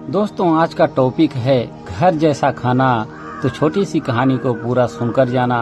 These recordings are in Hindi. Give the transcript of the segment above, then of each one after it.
दोस्तों आज का टॉपिक है घर जैसा खाना। तो छोटी सी कहानी को पूरा सुनकर जाना।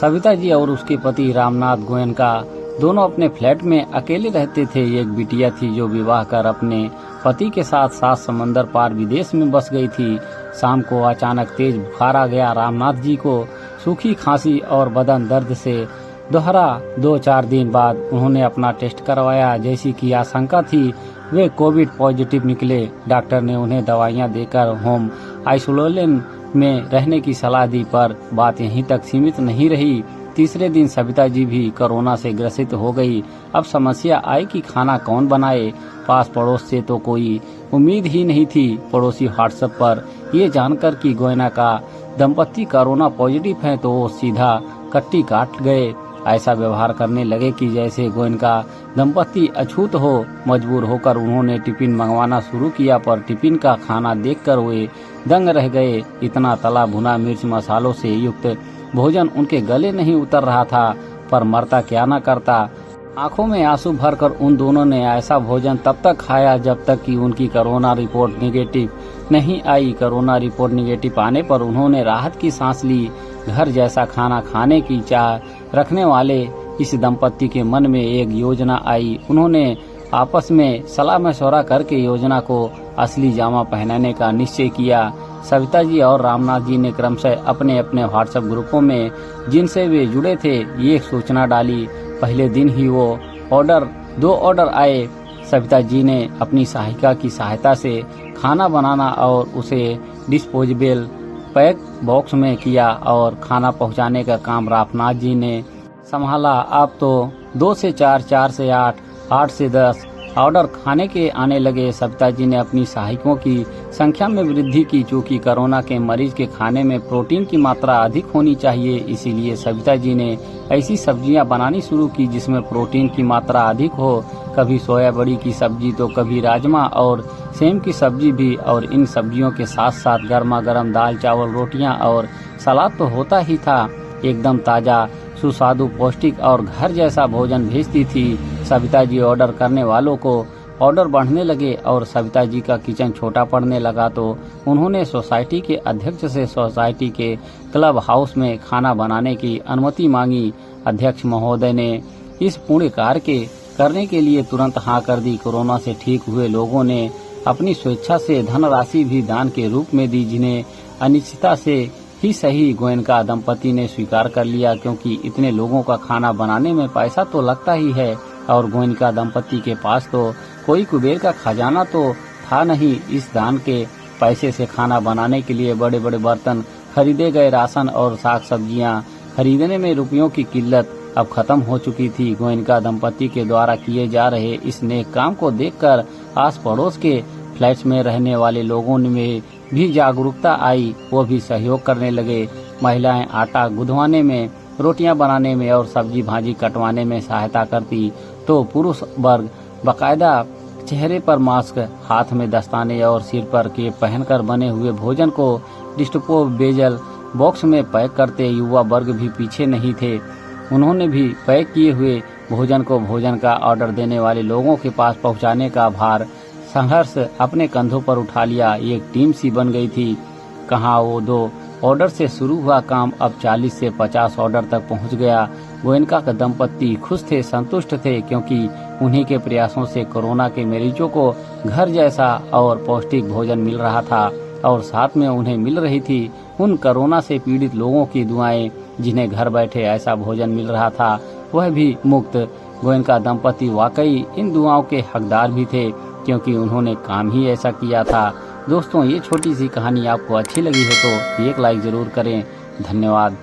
सविता जी और उसके पति रामनाथ गोयनका दोनों अपने फ्लैट में अकेले रहते थे। एक बिटिया थी जो विवाह कर अपने पति के साथ 7 समंदर पार विदेश में बस गई थी। शाम को अचानक तेज बुखार आ गया। रामनाथ जी को सूखी खांसी और बदन दर्द से दोहरा 2-4 दिन बाद उन्होंने अपना टेस्ट करवाया। जैसी कि आशंका थी वे कोविड पॉजिटिव निकले। डॉक्टर ने उन्हें दवाइयां देकर होम आइसोलेशन में रहने की सलाह दी, पर बात यहीं तक सीमित नहीं रही। तीसरे दिन सविता जी भी कोरोना से ग्रसित हो गई। अब समस्या आई कि खाना कौन बनाए। पास पड़ोस से तो कोई उम्मीद ही नहीं थी। पड़ोसी व्हाट्सएप पर ये जानकर कि गोयना का दंपति कोरोना पॉजिटिव है तो वो सीधा कट्टी काट गए। ऐसा व्यवहार करने लगे कि जैसे गोयनका दंपति अछूत हो। मजबूर होकर उन्होंने टिफिन मंगवाना शुरू किया, पर टिफिन का खाना देखकर वे दंग रह गए। इतना तला भुना मिर्च मसालों से युक्त भोजन उनके गले नहीं उतर रहा था, पर मरता क्या न करता। आंखों में आंसू भरकर उन दोनों ने ऐसा भोजन तब तक खाया जब तक कि उनकी कोरोना रिपोर्ट निगेटिव नहीं आई। कोरोना रिपोर्ट निगेटिव आने पर उन्होंने राहत की सांस ली। घर जैसा खाना खाने की चाह रखने वाले इस दंपति के मन में एक योजना आई। उन्होंने आपस में सलाह मशवरा करके योजना को असली जामा पहनाने का निश्चय किया। सविता जी और रामनाथ जी ने क्रमशः अपने अपने व्हाट्सएप ग्रुपों में जिनसे वे जुड़े थे ये सूचना डाली। पहले दिन ही वो 2 ऑर्डर आए। सविता जी ने अपनी सहायिका की सहायता से खाना बनाना और उसे डिस्पोजेबल पैक बॉक्स में किया और खाना पहुंचाने का काम रामनाथ जी ने संभाला। अब तो 2 से 4, 4 से 8, 8 से 10 ऑर्डर खाने के आने लगे। सविता जी ने अपनी सहायकों की संख्या में वृद्धि की। चूंकि कोरोना के मरीज के खाने में प्रोटीन की मात्रा अधिक होनी चाहिए, इसीलिए सविता जी ने ऐसी सब्जियां बनानी शुरू की जिसमें प्रोटीन की मात्रा अधिक हो। कभी सोया बड़ी की सब्जी तो कभी राजमा और सेम की सब्जी भी। और इन सब्जियों के साथ साथ गर्मा गर्म दाल चावल रोटियां और सलाद तो होता ही था। एकदम ताजा सुस्वादु पौष्टिक और घर जैसा भोजन भेजती थी। सविता जी ऑर्डर करने वालों को ऑर्डर बढ़ने लगे और सविता जी का किचन छोटा पड़ने लगा तो उन्होंने सोसाइटी के अध्यक्ष से सोसाइटी के क्लब हाउस में खाना बनाने की अनुमति मांगी। अध्यक्ष महोदय ने इस पुण्य कार्य के करने के लिए तुरंत हाँ कर दी। कोरोना से ठीक हुए लोगों ने अपनी स्वेच्छा से धनराशि भी दान के रूप में दी, जिन्हें अनिश्चितता से ही सही गोयनका दंपति ने स्वीकार कर लिया, क्योंकि इतने लोगों का खाना बनाने में पैसा तो लगता ही है और गोयनका दंपति के पास तो कोई कुबेर का खजाना तो था नहीं। इस दान के पैसे से खाना बनाने के लिए बड़े बड़े बर्तन खरीदे गए। राशन और साग सब्जियां खरीदने में रुपयों की किल्लत अब खत्म हो चुकी थी। गोयनका दंपति के द्वारा किए जा रहे इस नेक काम को देखकर आस पड़ोस के फ्लैट्स में रहने वाले लोगों में भी जागरूकता आई। वो भी सहयोग करने लगे। महिलाएं आटा गुंदवाने में, रोटियां बनाने में और सब्जी भाजी कटवाने में सहायता करती, तो पुरुष वर्ग बाकायदा चेहरे पर मास्क, हाथ में दस्ताने और सिर पर कैप पहनकर बने हुए भोजन को डिस्पोजेबल बॉक्स में पैक करते। युवा वर्ग भी पीछे नहीं थे। उन्होंने भी पैक किए हुए भोजन को भोजन का ऑर्डर देने वाले लोगों के पास पहुंचाने का भार संघर्ष अपने कंधों पर उठा लिया। एक टीम सी बन गई थी। कहाँ वो 2 ऑर्डर से शुरू हुआ काम अब 40 से 50 ऑर्डर तक पहुंच गया। गोयनका का दंपति खुश थे, संतुष्ट थे, क्योंकि उन्हीं के प्रयासों से कोरोना के मरीजों को घर जैसा और पौष्टिक भोजन मिल रहा था और साथ में उन्हें मिल रही थी उन कोरोना से पीड़ित लोगों की दुआएं, जिन्हें घर बैठे ऐसा भोजन मिल रहा था, वह भी मुफ्त। गोयनका दंपति वाकई इन दुआओं के हकदार भी थे, क्योंकि उन्होंने काम ही ऐसा किया था। दोस्तों ये छोटी सी कहानी आपको अच्छी लगी हो तो एक लाइक जरूर करें। धन्यवाद।